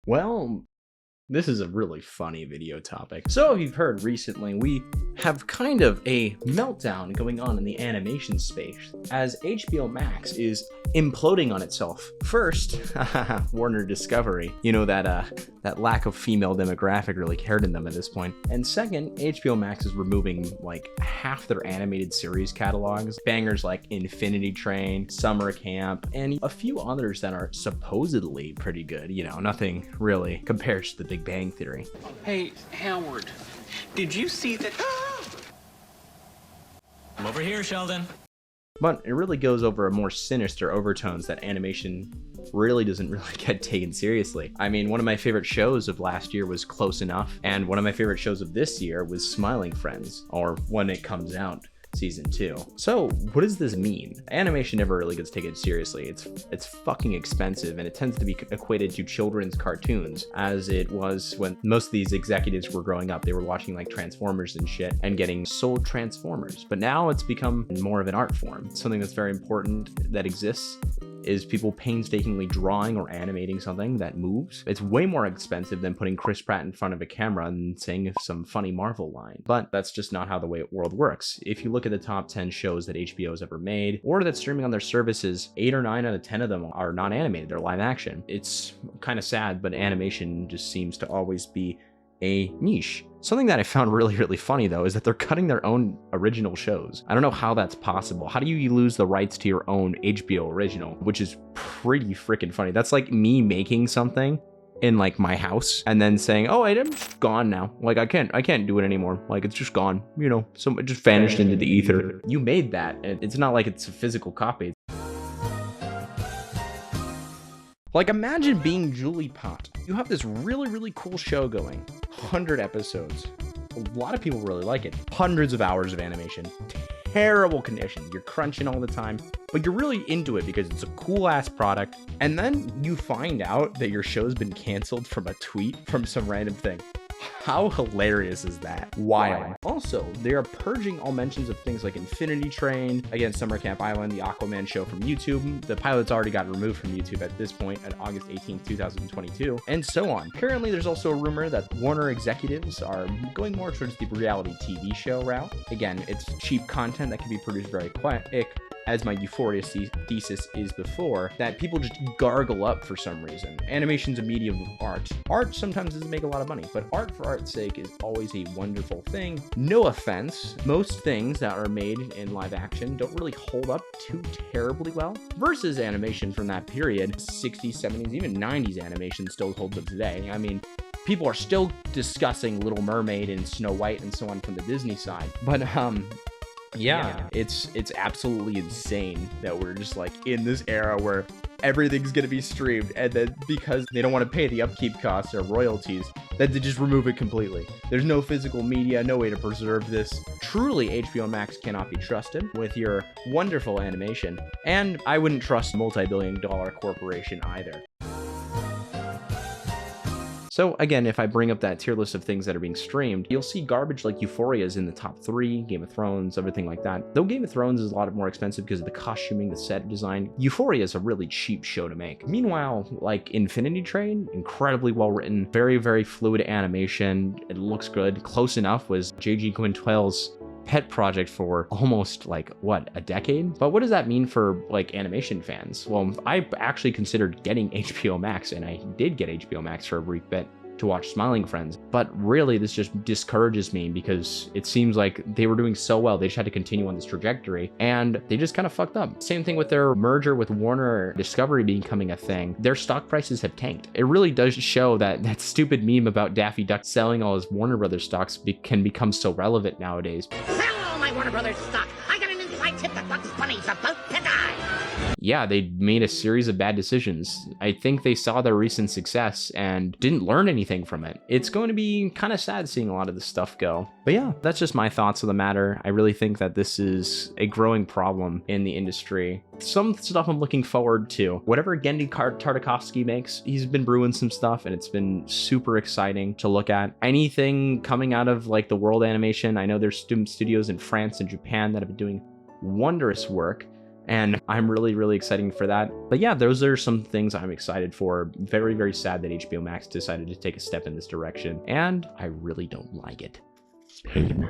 Well, this is a really funny video topic. So if you've heard recently, we have kind of a meltdown going on in the animation space as HBO Max is imploding on itself. First, Warner Discovery, you know, that lack of female demographic really cared in them at this point. And second, HBO Max is removing like half their animated series catalogs, bangers like Infinity Train, Summer Camp, and a few others that are supposedly pretty good. You know, nothing really compares to the Big Bang Theory. Hey, Howard, did you see that? I'm over here, Sheldon. But it really goes over a more sinister overtones that animation really doesn't really get taken seriously. I mean, one of my favorite shows of last year was Close Enough, and one of my favorite shows of this year was Smiling Friends, or when it comes out. Season 2. So what does this mean? Animation never really gets taken seriously. It's fucking expensive, and it tends to be equated to children's cartoons, as it was when most of these executives were growing up. They were watching like Transformers and shit and getting sold Transformers. But now it's become more of an art form. Something that's very important that exists is people painstakingly drawing or animating something that moves. It's way more expensive than putting Chris Pratt in front of a camera and saying some funny Marvel line. But that's just not how the world works. If you look at the top 10 shows that HBO has ever made, or that's streaming on their services, 8 or 9 out of 10 of them are not animated, they're live action. It's kind of sad, but animation just seems to always be a niche. Something that I found really funny though is that they're cutting their own original shows. I don't know how that's possible. How do you lose the rights to your own HBO original, which is pretty freaking funny. That's like me making something in like my house and then saying, oh, I'm just gone now. Like I can't do it anymore. Like it's just gone, you know, so it just vanished into the ether. You made that, and it's not like it's a physical copy. Like imagine being Julie Pott. You have this really cool show going, 100 episodes. A lot of people really like it. Hundreds of hours of animation, terrible conditions. You're crunching all the time, but you're really into it because it's a cool ass product. And then you find out that your show's been canceled from a tweet from some random thing. How hilarious is that? Wild. Also, they are purging all mentions of things like Infinity Train, again, Summer Camp Island, the Aquaman show from YouTube. The pilot's already got removed from YouTube at this point at August 18th, 2022, and so on. Apparently, there's also a rumor that Warner executives are going more towards the reality TV show route. Again, it's cheap content that can be produced very quick, as my Euphoria thesis is before, that people just gargle up for some reason. Animation's a medium of art. Art sometimes doesn't make a lot of money, but art for art's sake is always a wonderful thing. No offense, most things that are made in live action don't really hold up too terribly well, versus animation from that period. 60s, 70s, even 90s animation still holds up today. I mean, people are still discussing Little Mermaid and Snow White and so on from the Disney side, but yeah, it's absolutely insane that we're just like in this era where everything's gonna be streamed, and then because they don't want to pay the upkeep costs or royalties, that they just remove it completely. There's no physical media, no way to preserve this. Truly, HBO Max cannot be trusted with your wonderful animation, and I wouldn't trust a multi-billion-dollar corporation either. So again, if I bring up that tier list of things that are being streamed, you'll see garbage like Euphoria is in the top 3, Game of Thrones, everything like that. Though Game of Thrones is a lot more expensive because of the costuming, the set design, Euphoria is a really cheap show to make. Meanwhile, like Infinity Train, incredibly well written, very fluid animation, it looks good. Close Enough was J.G. Quintel's pet project for almost like what, a decade? But what does that mean for like animation fans? Well, I actually considered getting HBO Max, and I did get HBO Max for a brief bit to watch Smiling Friends, but really this just discourages me because it seems like they were doing so well, they just had to continue on this trajectory, and they just kind of fucked up. Same thing with their merger with Warner Discovery becoming a thing. Their stock prices have tanked. It really does show that that stupid meme about Daffy Duck selling all his Warner Brothers stocks can become so relevant nowadays. Sell all my Warner Brothers stock. I got an inside tip that Bugs Bunny's about to die. Yeah, they made a series of bad decisions. I think they saw their recent success and didn't learn anything from it. It's going to be kind of sad seeing a lot of this stuff go. But yeah, that's just my thoughts on the matter. I really think that this is a growing problem in the industry. Some stuff I'm looking forward to. Whatever Genndy Tartakovsky makes, he's been brewing some stuff, and it's been super exciting to look at. Anything coming out of like the world animation, I know there's studios in France and Japan that have been doing wondrous work. And I'm really, really excited for that. But yeah, those are some things I'm excited for. Very, very sad that HBO Max decided to take a step in this direction. And I really don't like it. Pain.